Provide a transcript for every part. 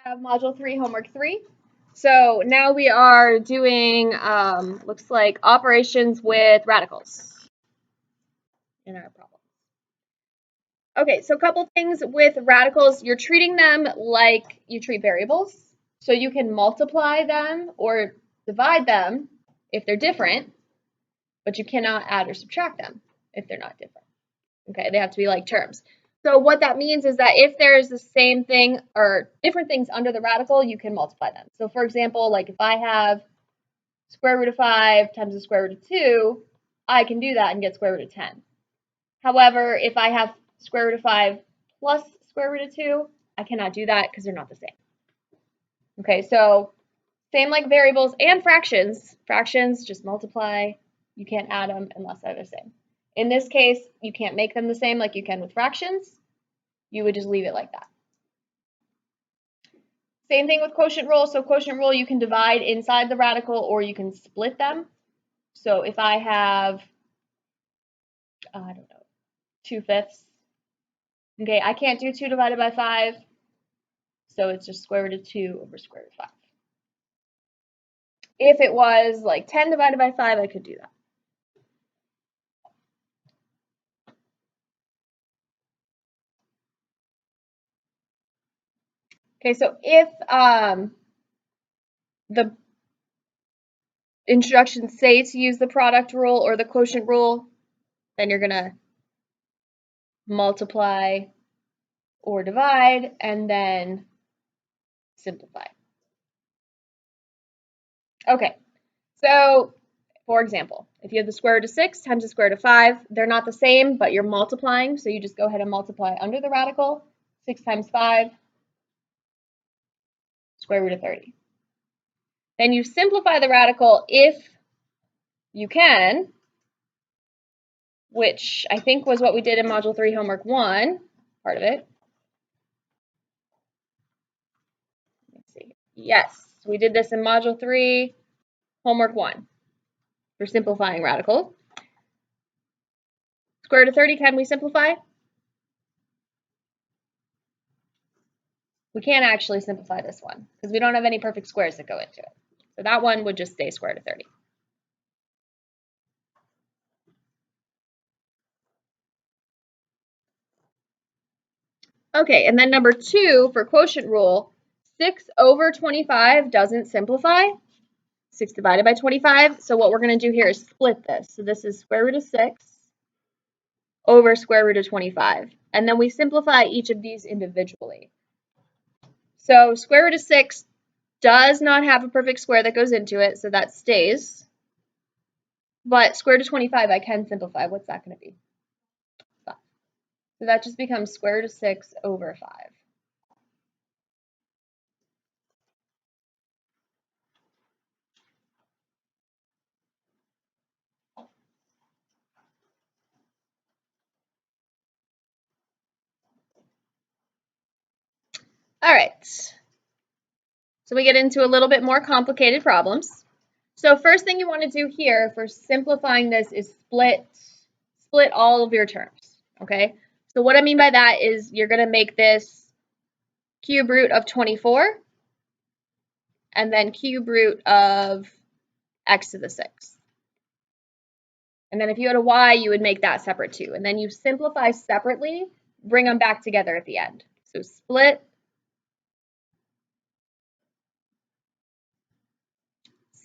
have Module 3, Homework 3. So now we are doing, looks like operations with radicals in our problem. Okay, so a couple things with radicals. You're treating them like you treat variables. So you can multiply them or divide them if they're different, but you cannot add or subtract them if they're not different. Okay, they have to be like terms. So what that means is that if there's the same thing or different things under the radical, you can multiply them. So for example, like if I have square root of 5 times the square root of 2, I can do that and get square root of 10. However, if I have square root of 5 plus square root of 2, I cannot do that because they're not the same. Okay, so same like variables and fractions. Fractions just multiply. You can't add them unless they're the same. In this case, you can't make them the same like you can with fractions. You would just leave it like that. Same thing with quotient rule. So quotient rule, you can divide inside the radical or you can split them. So if I have, I don't know, 2/5. Okay, I can't do 2 divided by 5. So it's just square root of 2 over square root of 5. If it was like 10 divided by 5, I could do that. Okay, so if the instructions say to use the product rule or the quotient rule, then you're going to multiply or divide and then simplify. Okay, so for example, if you have the square root of 6 times the square root of 5, they're not the same, but you're multiplying, so you just go ahead and multiply under the radical. 6 times 5, square root of 30. Then you simplify the radical if you can, which I think was what we did in Module 3, Homework 1, part of it. Let's see. Yes, we did this in Module 3, Homework 1, for simplifying radical. Square root of 30, can we simplify? We can't actually simplify this one because we don't have any perfect squares that go into it. So that one would just stay square root of 30. Okay, and then number 2 for quotient rule, 6 over 25 doesn't simplify. 6 divided by 25. So what we're going to do here is split this. So this is square root of 6 over square root of 25. And then we simplify each of these individually. So square root of 6 does not have a perfect square that goes into it, so that stays. But square root of 25 I can simplify. What's that going to be? 5. So that just becomes square root of 6 over 5. All right. So we get into a little bit more complicated problems. So first thing you want to do here for simplifying this is split all of your terms, okay? So what I mean by that is you're going to make this cube root of 24 and then cube root of x to the 6. And then if you had a y, you would make that separate too. And then you simplify separately, bring them back together at the end. So split,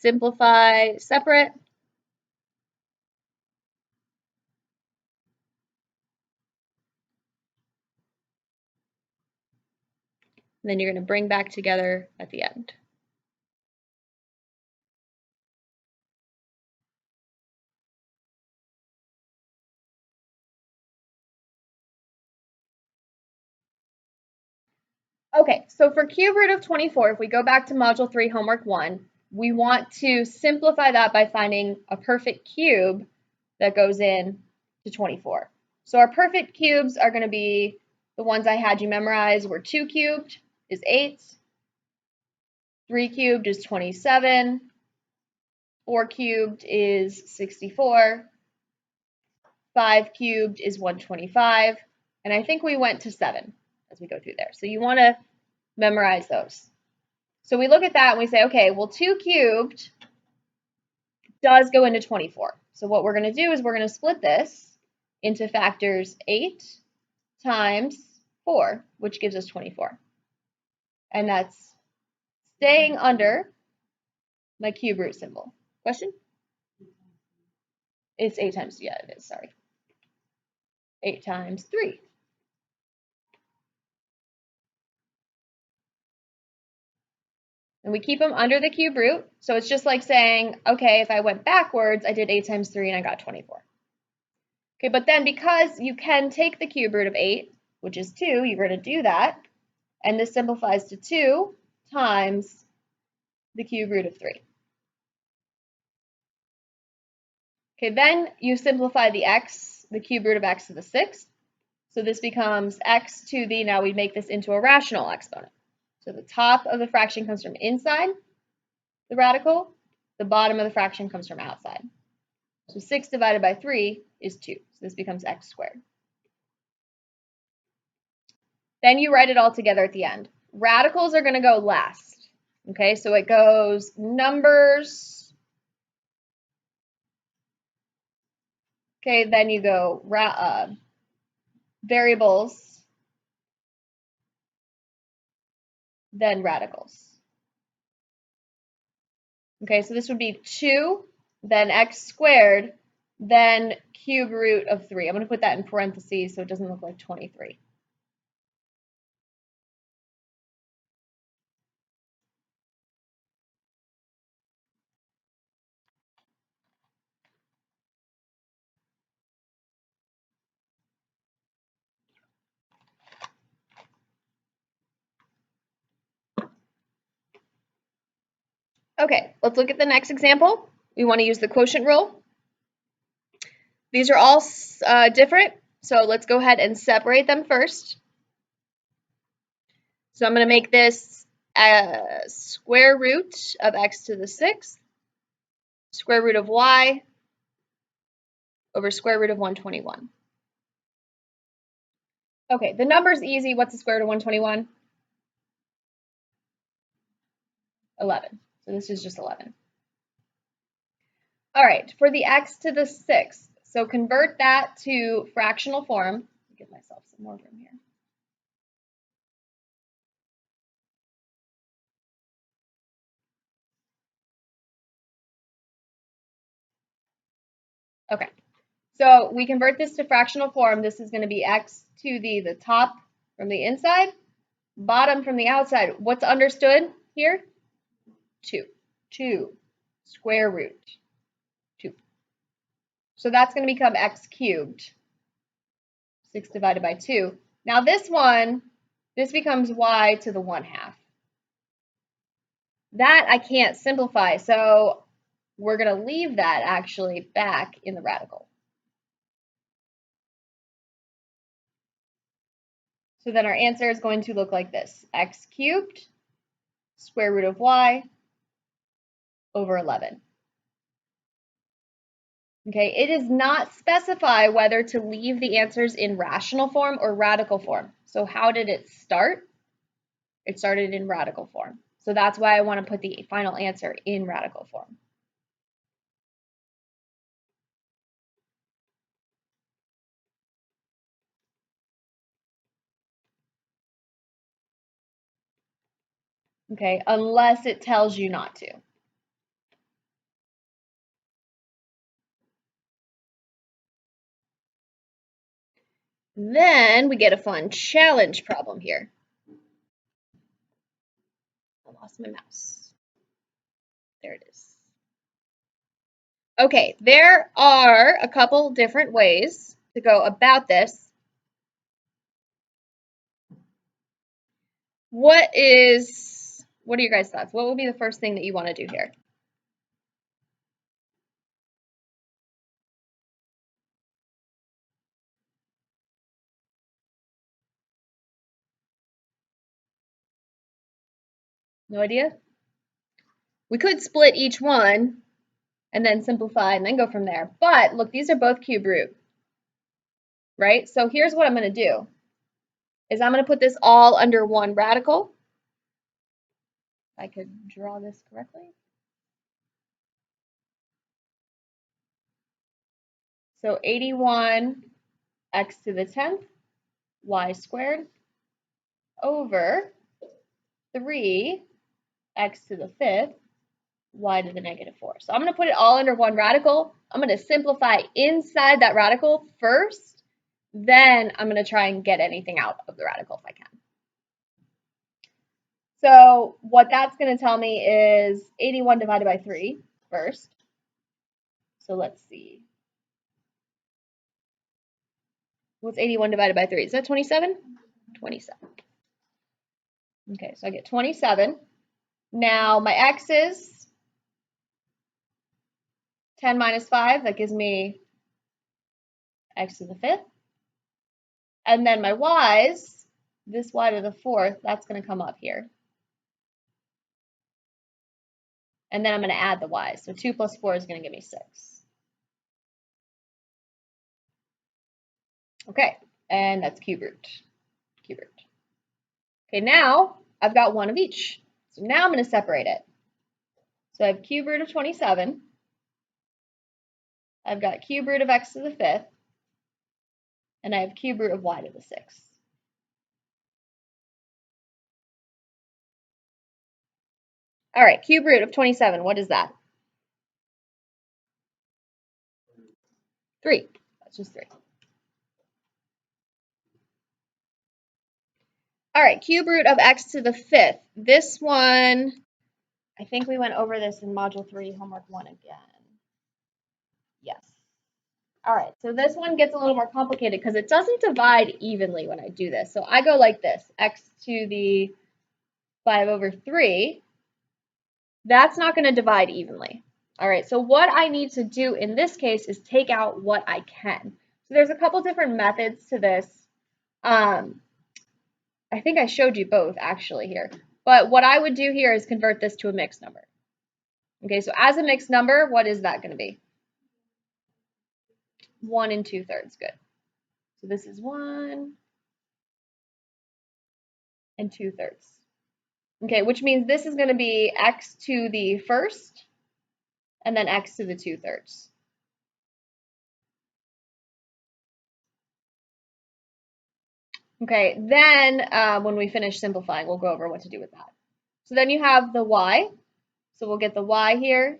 simplify, separate. And then you're going to bring back together at the end. Okay, so for cube root of 24, if we go back to Module 3, Homework 1, we want to simplify that by finding a perfect cube that goes in to 24. So our perfect cubes are going to be the ones I had you memorize, where 2 cubed is 8, 3 cubed is 27, 4 cubed is 64, 5 cubed is 125, and I think we went to 7 as we go through there. So you want to memorize those. So we look at that and we say, okay, well, 2 cubed does go into 24. So what we're going to do is we're going to split this into factors 8 times 4, which gives us 24. And that's staying under my cube root symbol. Question? It's 8 times, yeah, it is, sorry. 8 times 3. And we keep them under the cube root. So it's just like saying, okay, if I went backwards, I did 8 times 3 and I got 24. Okay, but then because you can take the cube root of 8, which is 2, you're going to do that. And this simplifies to 2 times the cube root of 3. Okay, then you simplify the x, the cube root of x to the 6th. So this becomes x to the, now we make this into a rational exponent. So the top of the fraction comes from inside the radical, the bottom of the fraction comes from outside. So 6 divided by 3 is 2. So this becomes x squared. Then you write it all together at the end. Radicals are going to go last. Okay, so it goes numbers. Okay, then you go variables, then radicals. Okay, so this would be 2, then x squared, then cube root of 3. I'm going to put that in parentheses so it doesn't look like 23. Okay, let's look at the next example. We want to use the quotient rule. These are all different, so let's go ahead and separate them first. So I'm going to make this square root of x to the 6th, square root of y over square root of 121. Okay, the number's easy. What's the square root of 121? 11. So this is just 11. All right, for the x to the 6th, so convert that to fractional form. Give myself some more room here. Okay, so we convert this to fractional form. This is going to be x to the top from the inside, bottom from the outside. What's understood here? 2. 2 square root 2. So that's going to become x cubed, 6 divided by 2. Now this one, this becomes y to the 1/2. That I can't simplify, so we're going to leave that actually back in the radical. So then our answer is going to look like this: x cubed square root of y over 11. Okay, it does not specify whether to leave the answers in rational form or radical form. So how did it start? It started in radical form. So that's why I want to put the final answer in radical form. Okay, unless it tells you not to. Then we get a fun challenge problem here. I lost my mouse. There it is. Okay, there are a couple different ways to go about this. What are your guys' thoughts? What would be the first thing that you want to do here? No idea? We could split each one and then simplify and then go from there. But look, these are both cube root, right? So here's what I'm going to do is I'm going to put this all under one radical, I could draw this correctly. So 81 x to the 10th y squared over 3 x to the 5th y to the negative 4. So I'm going to put it all under one radical. I'm going to simplify inside that radical first. Then I'm going to try and get anything out of the radical if I can. So what that's going to tell me is 81 divided by 3 first. So let's see. What's 81 divided by 3? Is that 27? 27. Okay, so I get 27. Now my x's, 10 minus 5, that gives me x to the 5th. And then my y's, this y to the 4th, that's going to come up here. And then I'm going to add the y's. So 2 plus 4 is going to give me 6. Okay, and that's cube root. Cube root. Okay, now I've got one of each. So now I'm going to separate it. So I have cube root of 27. I've got cube root of x to the 5th. And I have cube root of y to the 6th. All right, cube root of 27, what is that? 3. That's just 3. All right, cube root of x to the 5th. This one, I think we went over this in Module 3, Homework 1 again. Yes. All right, so this one gets a little more complicated because it doesn't divide evenly when I do this. So I go like this, x to the 5 over 3. That's not going to divide evenly. All right, so what I need to do in this case is take out what I can. So there's a couple different methods to this. I think I showed you both actually here. But what I would do here is convert this to a mixed number. Okay, so as a mixed number, what is that going to be? 1 2/3, good. So this is 1 2/3. Okay, which means this is going to be x to the 1st and then x to the 2/3. Okay, then when we finish simplifying, we'll go over what to do with that. So then you have the y. So we'll get the y here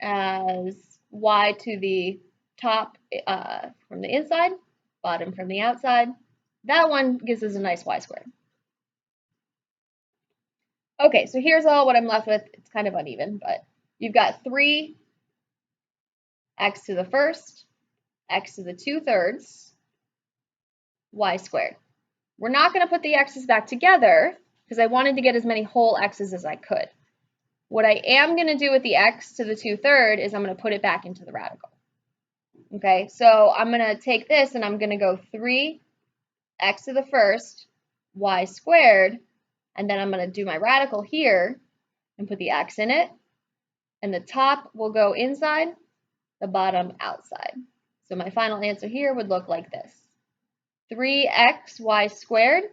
as y to the top from the inside, bottom from the outside. That one gives us a nice y squared. Okay, so here's all what I'm left with. It's kind of uneven, but you've got 3 x to the 1st, x to the 2/3, y squared. We're not going to put the x's back together because I wanted to get as many whole x's as I could. What I am going to do with the x to the 2/3 is I'm going to put it back into the radical. Okay, so I'm going to take this and I'm going to go 3 x to the 1st, y squared, and then I'm going to do my radical here and put the x in it. And the top will go inside, the bottom outside. So my final answer here would look like this. 3xy squared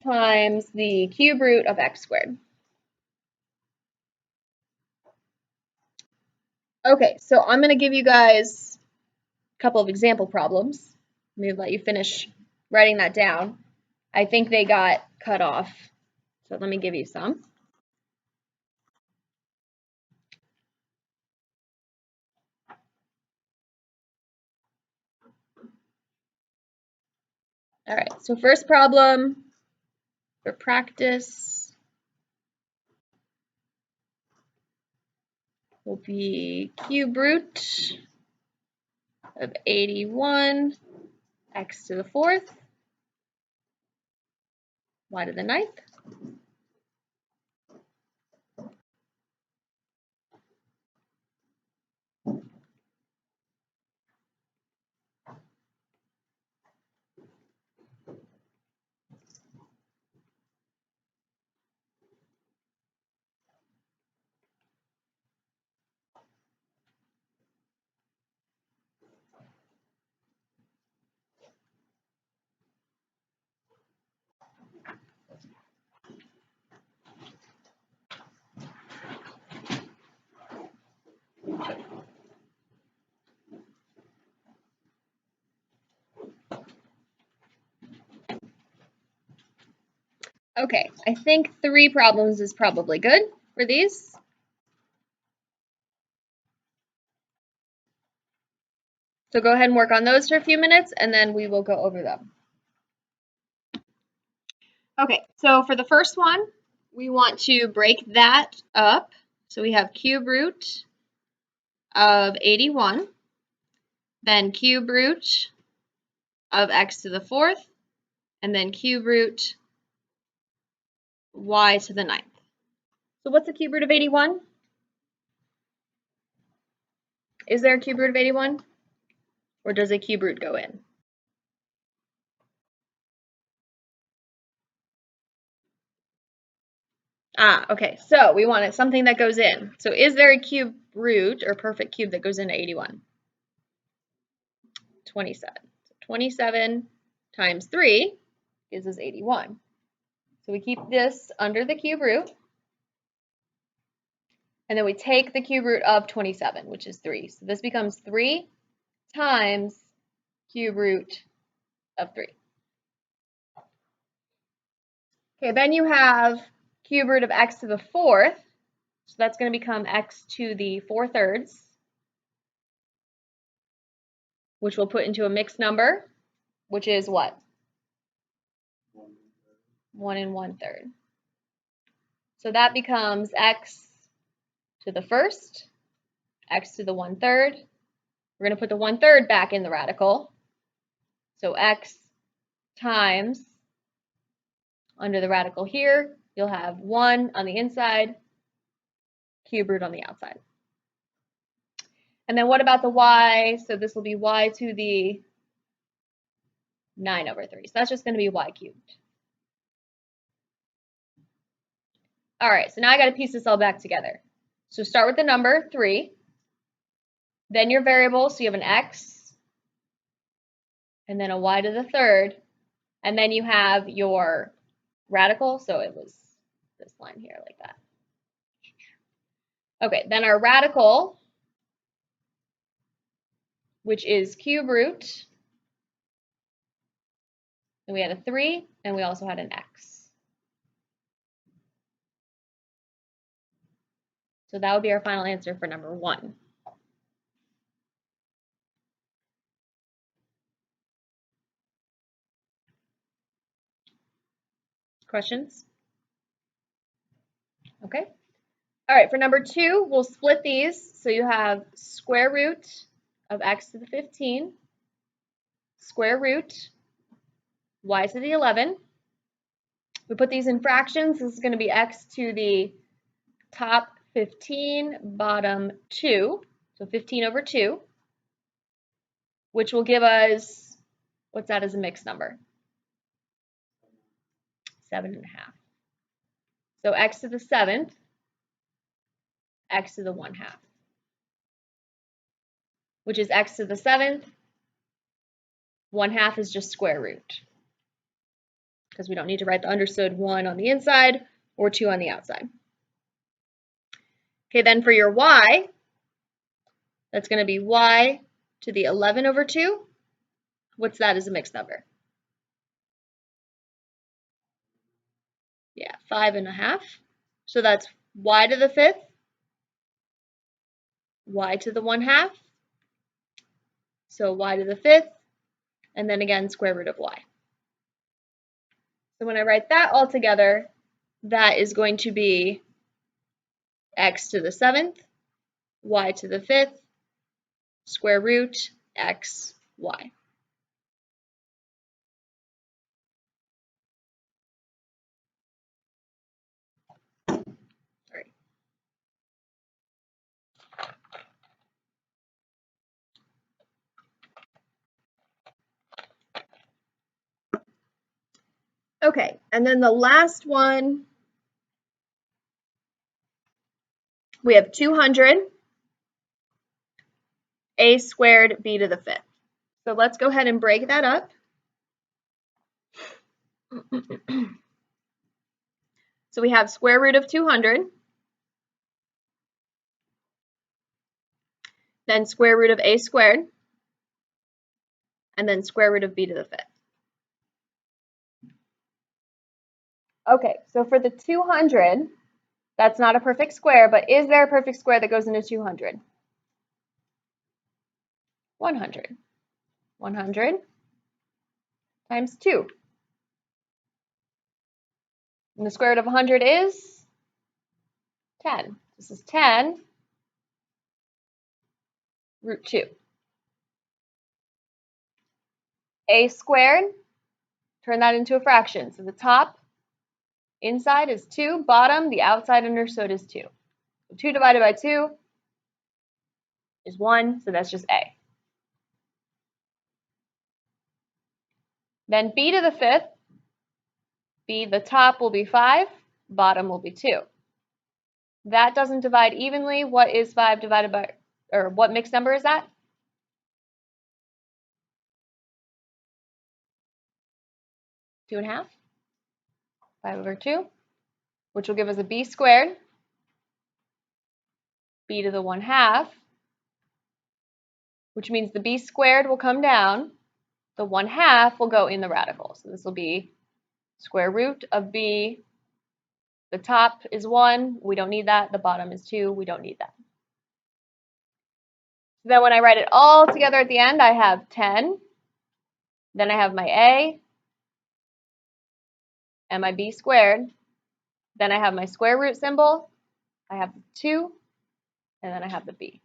times the cube root of x squared. Okay, so I'm going to give you guys a couple of example problems. Let me let you finish writing that down. I think they got cut off, so let me give you some. All right, so first problem for practice will be cube root of 81 x to the 4th, y to the 9th. Okay, I think 3 problems is probably good for these. So go ahead and work on those for a few minutes, and then we will go over them. Okay, so for the first one, we want to break that up. So we have cube root of 81, then cube root of x to the 4th, and then cube root y to the 9th. So what's the cube root of 81? Is there a cube root of 81? Or does a cube root go in? Okay, so we wanted something that goes in. So is there a cube root or perfect cube that goes into 81? 27. So 27 times 3 gives us 81. So we keep this under the cube root, and then we take the cube root of 27, which is 3. So this becomes 3 times cube root of 3. Okay, then you have cube root of x to the 4th. So that's going to become x to the 4/3, which we'll put into a mixed number, which is what? 1 1/3. So that becomes x to the 1st, x to the 1/3. We're going to put the 1/3 back in the radical. So x times, under the radical here, you'll have 1 on the inside, cube root on the outside. And then what about the y? So this will be y to the 9/3. So that's just going to be y cubed. All right, so now I got to piece this all back together. So start with the number 3, then your variable, so you have an x, and then a y to the 3rd, and then you have your radical, so it was this line here like that. Okay, then our radical, which is cube root, and we had a 3, and we also had an x. So that would be our final answer for number 1. Questions? Okay. All right, for number 2, we'll split these. So you have square root of x to the 15, square root y to the 11. We put these in fractions. This is going to be x to the top 15, bottom 2, so 15 over 2, which will give us, what's that as a mixed number? 7.5. So x to the 7th, x to the 1/2, which is x to the 7th. 1/2 is just square root, because we don't need to write the understood 1 on the inside or 2 on the outside. Okay, then for your y, that's going to be y to the 11/2. What's that as a mixed number? Yeah, 5.5. So that's y to the 5th, y to the 1/2. So y to the 5th, and then again, square root of y. So when I write that all together, that is going to be x to the 7th, y to the 5th, square root x, y. Sorry. Okay, and then the last one, we have 200 a squared b to the 5th. So let's go ahead and break that up. So we have square root of 200 then square root of a squared, and then square root of b to the 5th. Okay, so for the 200, that's not a perfect square, but is there a perfect square that goes into 200? 100. 100 times 2. And the square root of 100 is 10. This is 10 root 2. A squared, turn that into a fraction. So the top inside is 2, bottom, the outside understood is 2. So 2 divided by 2 is 1, so that's just A. Then b to the 5th, b, the top will be 5, bottom will be 2. That doesn't divide evenly. What is 5 divided by, or what mixed number is that? 2.5. 5 over 2, which will give us a b squared, b to the 1/2, which means the b squared will come down, the 1/2 will go in the radical. So this will be square root of b, the top is 1, we don't need that, the bottom is 2, we don't need that. So then when I write it all together at the end, I have 10, then I have my a, and my b squared, then I have my square root symbol, I have the 2, and then I have the b.